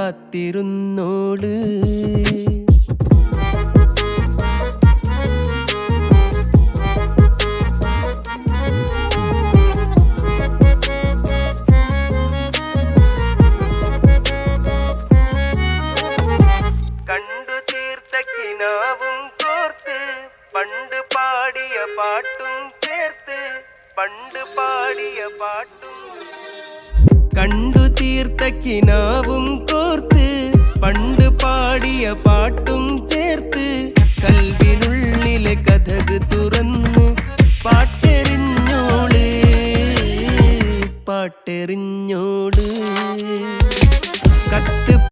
കാത്തിരുന്നോള്. കണ്ടു തീർത്ത കിനാവും കോർത്ത് പണ്ട് പാടിയ പാട്ടും ചേർത്ത് പണ്ട് പാടിയ പാട്ടും. കണ്ടു തീർത്ത കിനാവും